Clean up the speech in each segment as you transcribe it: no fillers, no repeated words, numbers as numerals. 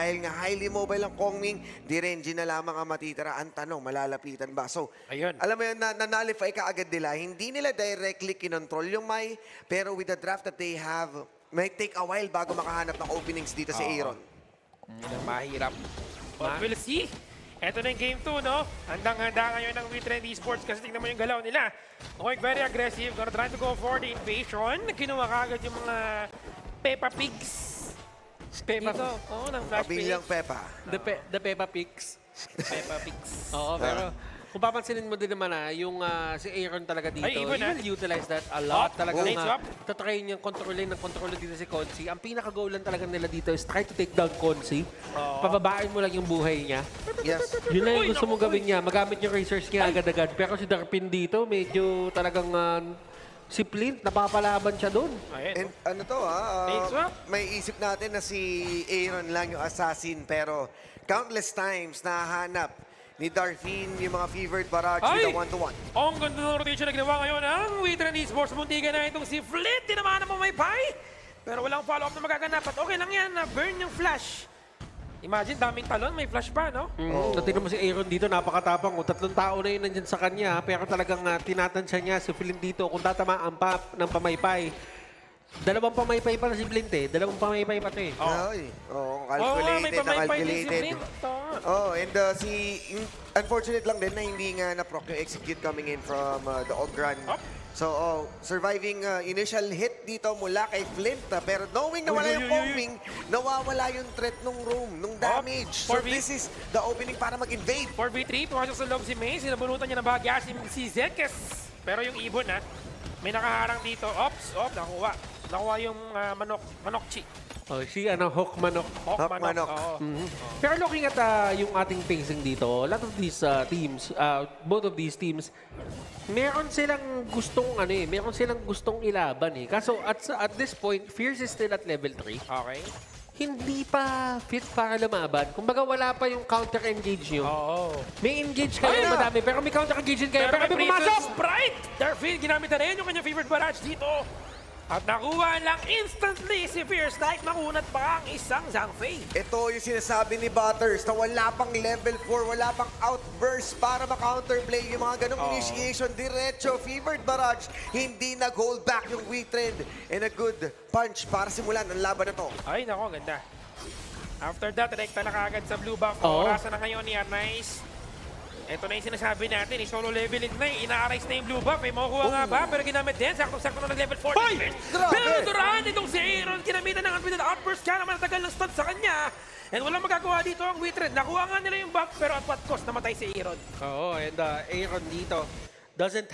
dahil nga highly mobile ang Kongming, di Renji na lamang ang matitira. Ang tanong, malalapitan ba? So, Ayun. alam mo yun, na-nullify ka agad nila. Hindi nila directly kinontrol yung Mai, pero with the draft that they have, may take a while bago makahanap ng openings dito si Aaron. Yun ang mahirap. But we'll see. Ito na yung game 2, no? Handang-handa ngayon ng WeTrend Esports kasi tingnan mo yung galaw nila. Okay, very aggressive. Gonna try to go for the invasion. Kinuha kagad yung mga Peppa Pigs. Peppa, Dito, oo, ng Flash Pamilyang Pigs. Peppa. the Peppa Pigs. Peppa Pigs. Oo, pero kung papansinin mo din naman yung si Aaron talaga dito, Ay, he even, will utilize that a lot. Talagang late swap. tatry niyang kontrolin dito si Consi. Ang pinaka-goal lang talaga nila dito is try to take down Consi. Pababain mo lang yung buhay niya. Yes. Yun lang yung Uy, gusto naku, mong gawin niya. Magamit yung research niya agad-agad. Pero si Darpin dito, medyo talagang si Flint, napapalaban siya doon. Ayun. And ano to Late swap. may isip natin na si Aaron lang yung assassin, pero countless times nahanap ni Darfin yung mga fevered barrage with a one-to-one. Ang ganda ng rotation na ginawa ngayon ang WeTrend Esports. Muntikan na itong si Flint. Tinamaan na may pie. Pero walang follow-up na magaganap. At okay lang yan na burn yung flash. Imagine, daming talon. May flash pa, no? Tingnan mo si Aaron dito, napakatapang. O, 3 tao na yun nandyan sa kanya. Pero talagang tinatansya niya si Flint dito. Kung tatamaan pa ng pamaypay. 2 pamaypay pa na si Flint eh. 2 pamaypay pa ito eh. Ay, May calculated na pamaypay din si calculated. Flint. Tama. And unfortunate lang din na hindi nga na-proc yung execute coming in from the Ogran. So, surviving initial hit dito mula kay Flint. Pero knowing na wala yung Kongming, nawawala yung threat nung room, nung damage. So, 4v. this is the opening para mag-invade. 4v3, pumasok sa loob si May. Sinabunutan niya ng bahagya si Zekes. Pero yung ibon, may nakaharang dito. Ops, nakuha. Nakuha yung manokchi. Oh, si Hawk Manok. Hawk Manok. Oo. Pero looking at yung ating pacing dito, a lot of these teams, both of these teams, meron silang gustong ilaban eh. Kaso at this point, Fierce is still at level 3. Okay. Hindi pa fit para lumaban. Kumbaga wala pa yung counter-engage nyo. Oo. May engage kayo Ayun na. madami, pero may counter-engage din kayo. Pero may kami pumasok! Sprite! Darfield, ginamit na rin yung kanyang favorite barrage dito. At nakuha lang instantly si Fierce dahil makunat pa ang isang Zhangfei. Ito yung sinasabi ni Butters na wala pang level 4, wala pang outburst para ma-counterplay yung mga ganong initiation. Diretso, fevered barrage, hindi nag-hold back yung WeTrend. And a good punch para simulan ang laban na to. Ay, nako, ganda. After that, direkta na kagad sa blue buff. Oo. Orasan na ngayon ni Arnaiz. Ito na yung sinasabi natin, solo leveling na ina-arise na yung blue buff. Makukuha nga ba? Pero ginamit din. Sakto-sakto na nag-level 4. Grabe! Pero duraan itong si Aaron. Ginamitan ng unlimited outburst. Kaya naman natagal ng stun sa kanya. And walang magagawa dito ang WeTrend. Nakuha nga nila yung buff, pero at what cost namatay si Aaron. Oo, and Aaron dito doesn't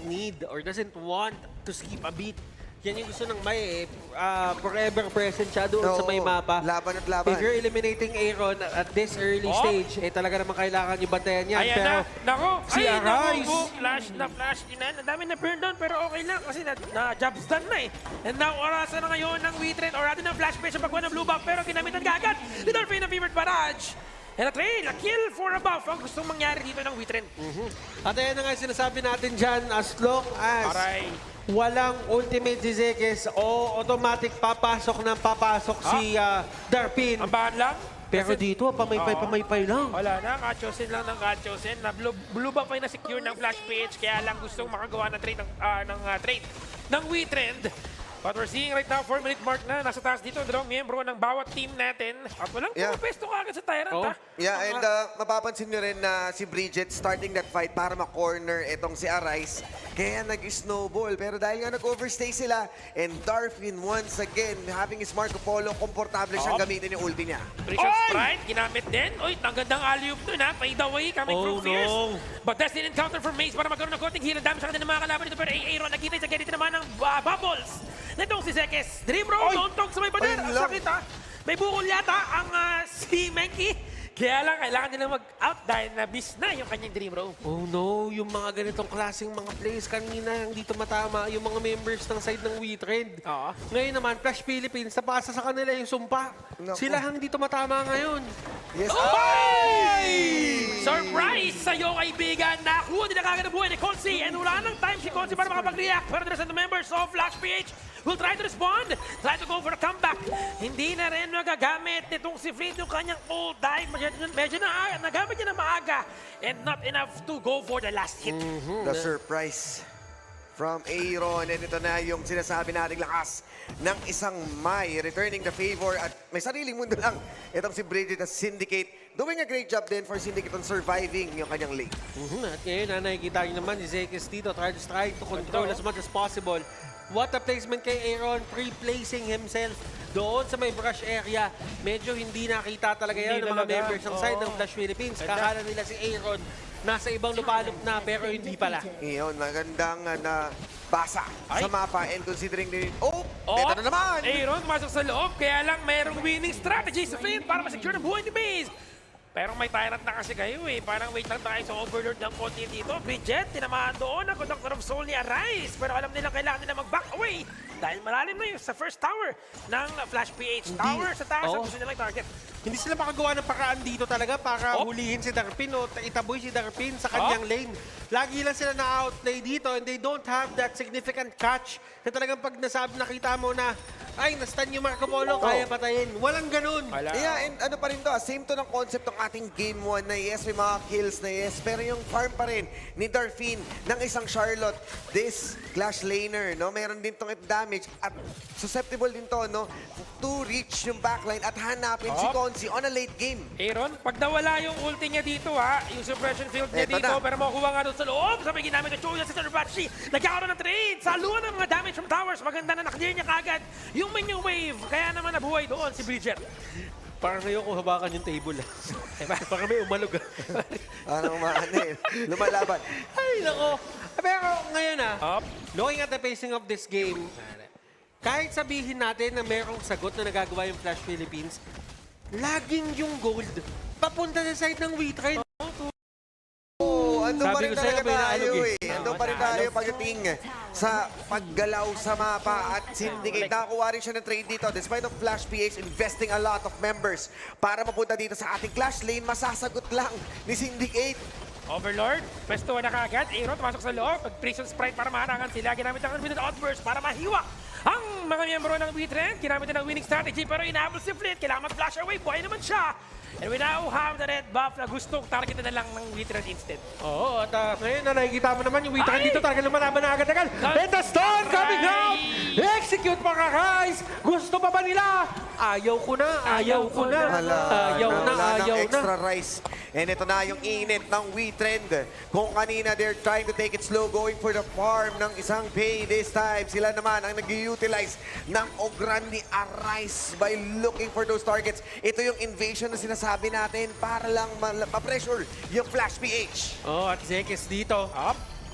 need or doesn't want to skip a beat. Yan yung gusto ng May forever present siya doon sa may mapa. Laban at laban. If you're eliminating Aaron at this early stage, talaga naman kailangan yung bantayan yan. Ayan Pero na. Nako. si Ay, Arise. naku. Flash. Ang dami na burn down, pero okay lang kasi na-jobs done na eh. And now, orasan na ngayon ng WeTrend or atin ng flash page sa pagkuha ng blue buff, pero ginamitan kagad ni Darfin na favorite barrage. And a trail, a kill for a buff ang gustong mangyari dito ng WeTrend. At ayan na nga sinasabi natin dyan, as long as Aray. walang ultimate si Zekes o automatic papasok si Darpin. Ang bahan lang. Pero dito, pamaypay lang. Wala na, Kachosen lang ng Kachosen. Na blue buff ay na-secure ng flash page, kaya lang gustong makagawa ng trade ng WeTrend. But we're seeing right now, 4-minute mark na. Nasa taas dito, dalawang miyembro ng bawat team natin. At walang pumapesto kagad sa Tyrant, ha? Yeah, and mapapansin nyo rin na si Bridget starting that fight para ma-corner itong si Arise. Kaya nag-snowball. Pero dahil nga nag-overstay sila, and Darfin once again, having his Marco Polo, komportable siyang gamitin yung ulti niya. Precious Sprite, ginamit din. Uy, ang gandang alley-oop dun, ha? Fade away, coming from Fierce. But that's an encounter from Maze para magkaroon ng konting heal. Ang dami sa kanila ng mga kalaban dito. Pero Aaron, nakita sa ganito naman ng bubbles. Nitong si Zekes. Dream Roll, don't talk sa may pader. Ang sakit, ha? May bukol yata ang si Menki. Kaya lang, kailangan nilang mag-out dahil na-miss na yung kanyang Dream Roll. Oh no, yung mga ganitong klaseng mga plays kanina hindi tumatama yung mga members ng side ng WeTrend. Oo. Ngayon naman, Flash Philippines, napasa sa kanila yung sumpa. Naku. Sila ang hindi tumatama ngayon. Yes. Surprise sa'yo, kaibigan! Nakuha din na kagad ang buhay ni Consi and wala nang time si Consi para makapag-react. Pero there's the members of Flash PH will try to respond. Try to go for a comeback. Hindi na rin magagamit nitong si Fleet yung kanyang ult dahil medyo na nagamit niya na maaga and not enough to go for the last hit. The surprise from Aaron. And ito na yung sinasabi nating lakas ng isang Mai. Returning the favor at may sariling mundo lang. Itong si Bridget at Syndicate. Doing a great job din for Syndicate on surviving yung kanyang lane. At ngayon, nakikita nyo naman si Zekis dito trying to control as much as possible. What a placement kay Aaron, pre-placing himself doon sa may brush area. Medyo hindi nakita talaga yan ng mga members ng side ng Flash Philippines. Kakala nila si Aaron nasa ibang lupalop na pero hindi pala. Iyon, magandang na basa sa mapa and considering din, ito na naman! Aaron, pumasok sa loob. Kaya lang mayroong winning strategy sa Flint para ma-secure ang buhay ni Maze. Pero may tyrant na kasi kayo eh. Parang wait lang tayo sa overlord ng konti dito. Bridget, tinamaan doon ang Conductor of Soul ni Arise. Pero alam nila kailangan nila mag-back away. Dahil malalim na yun sa first tower ng Flash PH. Tower sa taas ang gusto nilang target. Hindi sila makagawa ng paraan dito talaga para hulihin si Darpin o itaboy si Darpin sa kanyang lane. Lagi lang sila na-outplay dito and they don't have that significant catch na talagang pag nakita mo na ay, nastan yung Marco Polo, kaya patayin. Walang ganun. Yeah, and ano pa rin to, same to ng concept ng ating Game 1 na yes, may mga kills na yes, pero yung farm pa rin ni Darpin ng isang Charlotte, this Clash Laner, no? Meron din tong damage at susceptible din to, no? To reach yung backline at hanapin si Consi on a late game. Aaron, pag nawala yung ulti niya dito yung suppression field niya Eto dito, na. pero makukuha nga doon sa loob. Sabi ginamit ng Choya si Sir Batshi. Nagkakaroon ng trade. Saluhan ng mga damage from towers. Maganda na naklear niya kagad yung minion wave. Kaya naman nabuhay doon si Bridget. Parang ngayon kung habakan yung table. Parang may umalog. Ano lumalaban. Ay, nako. Pero ngayon looking at the pacing of this game, kahit sabihin natin na merong sagot na nagagawa yung Flash Philippines, laging yung gold papunta sa side ng WeTrade. Andun pa Sabi rin ko sa'yo, talaga may tayo naalog eh. Andun pa rin tayo pagdating sa paggalaw sa mapa at Syndicate. Nakakuha rin siya ng trade dito. Despite of Flash PH investing a lot of members para mapunta dito sa ating Clash Lane, masasagot lang ni Syndicate. Overlord, pwesto na kagad. Aaron, tumasok sa loob. Pag-prison sprite para maharangan sila. Ginamit ang Unlimited Outburst para mahiwa ang mga miyembro ng WeTrend. Ginamit na ng winning strategy pero inaabot si Flint. Kailangan mag-flash away. Buhay naman siya. And we now have the red buff na gustong targetin na lang ng WeTrend instead. Oo, at ngayon na nakikita mo naman yung WeTrend dito, talagang lumalaban na agad-agad. And the stun coming out! Execute mga Rise! Gusto pa ba nila? Ayaw ko na, ayaw ko na. Ayaw na, Wala ayaw ng extra na. rice. And ito na yung init ng WeTrend. Kung kanina they're trying to take it slow, going for the farm ng isang pay. This time, sila naman ang nag-utilize ng Ogran ni Arise by looking for those targets. Ito yung invasion na sinasabi natin para lang ma-pressure yung Flash PH. Oh, at Zekis dito.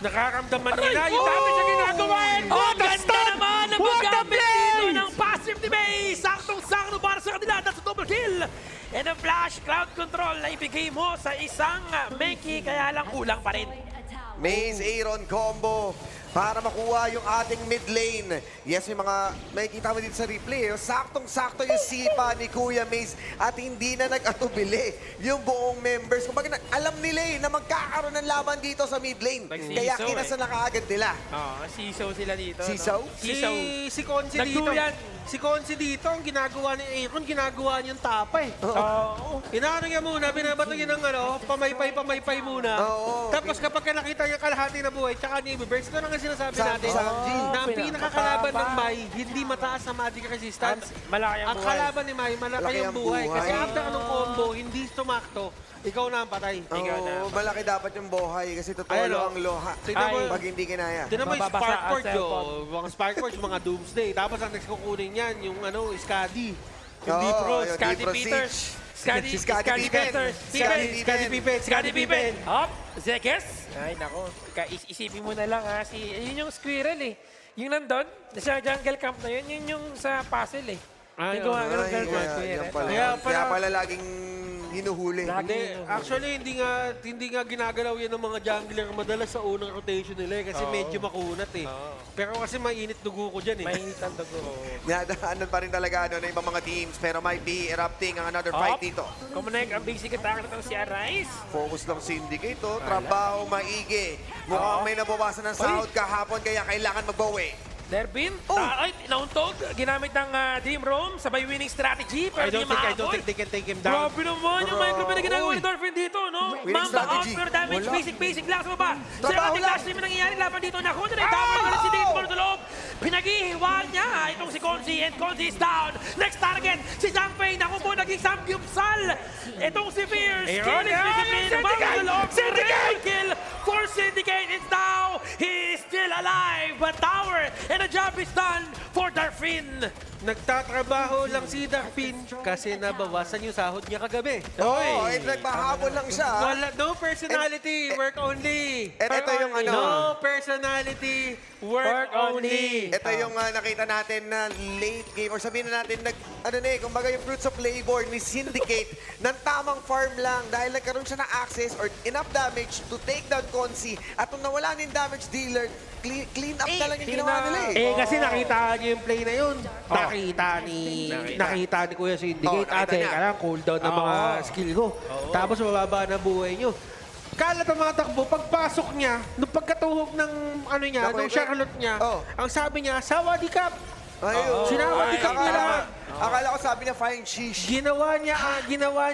Nakakamdaman nila yung Oh! damage na ginagawa. Oh, ganda naman ang paggamit dito ng passive ni May. Saktong-sakto para sa kanila. That's a double kill. And ang flash crowd control na ibigay mo sa isang Menki, kaya lang kulang pa rin. Maze Aaron combo para makuha yung ating mid lane. Yes, may mga makikita mo dito sa replay. Saktong-sakto yung sipa ni Kuya Maze at hindi na nag-atubili yung buong members. Kumbaga, alam nila na magkakaroon ng laban dito sa mid lane. Kaya Nagsiso kinasa na kaagad nila. Sisaw sila dito. Sisaw? Sisaw. Si Consi dito. Nagduyan. Si Consi dito, ang ginagawa ni Aaron, ginagawa niyang tapa eh. Inaano niya muna, binabato niya ng pamaypay muna. Oo. Tapos kapag nakita niya kalahati na buhay, tsaka niya i-burst. Ito na nga sinasabi natin. Samji. Na ang pinakakalaban ng Mai, hindi mataas sa magic resistance. Malaki ang Ang buhay. kalaban ni Mai, malaki ang buhay. Kasi after anong combo, hindi sumakto, ikaw na ang patay. Oo, malaki dapat yung buhay kasi totoo Ayan, ang loha. Tignan mo, Pag hindi kinaya. Tinan mo yung Mababasa Spark ang Forge, cellphone. mga Spark Forge, mga Doomsday. Tapos ang next kukunin yan, yung Scadi. Oo, Deep Rose, yung Scotty Deep Rose Peters. Siege. Si Scotty Pippen. Scadi Pippen, Scadi Pippen. Hop, Zekes. Ay, nako. Isipin mo na lang yun yung squirrel eh. Yung nandun, sa jungle camp na yun, yun yung sa puzzle eh. Ay, Yung gumagano Ay, ng yan pala. Kaya Kaya pala laging hinuhuli. Hindi, actually hindi nga ginagalaw yan ng mga jungler madalas sa unang rotation nila eh, kasi medyo makunat eh. Pero kasi mainit dugo ko dyan eh. Mainit ang dugo. Nadaanan pa rin talaga ng ibang mga teams pero might be erupting ang another fight dito. Kumanek ang basic attack na si Arise. Focus lang Syndicate, trabaho maigi. Mukhang may nabawasan ng sahod kahapon kaya kailangan magbawi. Derbin, Oh. ay, nauntog, ginamit ng Dream Roam, sabay winning strategy, pero I di don't mahabol. think they can take him down. Grabe naman yung micro na ginagawa ni Uy. Dolphin dito, no? Winning Mamba out, strategy. pero damage, Wala. basic lang sa baba. Sila Trabaho ating lang. last team na nangyayari laban dito na kung na tama na si Dave Moro sa loob. Pinaghihiwa niya itong si Konzi, and Konzi is down. Next target, si Zhangfei, naku po, naging samgyupsal. Itong si Fierce, Aaron, killing discipline, Syndicate! bago sa loob. Syndicate! Kill for Syndicate is now, he is still alive, but Tower, and the job is done for Darfin. Nagtatrabaho lang si Darpin kasi nabawasan yung sahod niya kagabi. Oh, nagpahabol lang siya. Wala, no personality, work only. Ito yung ano. No personality, work only. Ito yung nakita natin na late game, or sabihin na natin, kumbaga yung fruits of labor ni Syndicate ng tamang farm lang dahil nagkaroon siya ng access or enough damage to take down Konzi. At nung nawala na yung damage dealer, clean up na lang yung ginawa nila Kasi nakita niyo yung play na yun. Nakita ni Kuya Syndicate. nakita Ate, niya. kailangan cooldown ng mga skill ko. Tapos mababa na buhay niyo. Kalat ang mga takbo, pagpasok niya, nung pagkatuhog ng ano niya, Naku, nung ito- Charlotte niya, Oh. ang sabi niya, sawadikap! Ayun. Sinawadikap niya lahat. Akala ko sabi niya flying shish. Ginawa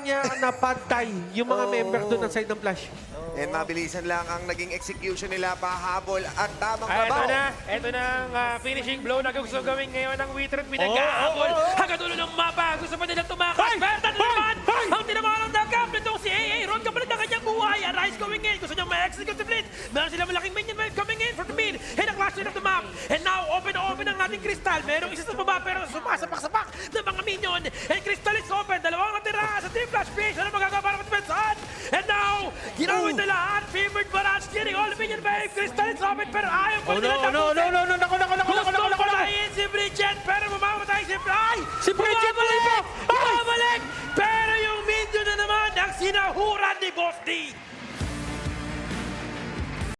niya na pantay yung mga member doon ng side ng Flash. And mabilisan lang ang naging execution nila, pahabol at tamang Ay, trabaho. ito na ang finishing blow na gusto gawin ngayon ng Wither. Pinag-aabol hanggang dulo ng mapa. Gusto pa nilang tumakas. Berta na naman! Ang tinamaan ng dagap nitong si AA. Ron kapalit ng kanyang buhay. Arise going in. Gusto niyang ma-execute the blitz. Meron silang malaking minion wave coming in from the mid. And ang last of the map. And now, open ang ating Crystal. Merong isa sa baba pero sumasapak-sapak ng mga minion. And Crystal is open. Dalawang natira sa Team Flash Base. Ano magagawa para matipensaan? And now, ginamit nila ang Fevered Barrage. Getting all the minion wave. Crystal is open pero ayaw pa nila tapusin. Gusto patayin si Bridget, pero mamamatay si Fly! Si Bridget Bumabalik! Pero yung minion na naman ang sinahuran ni Boss D!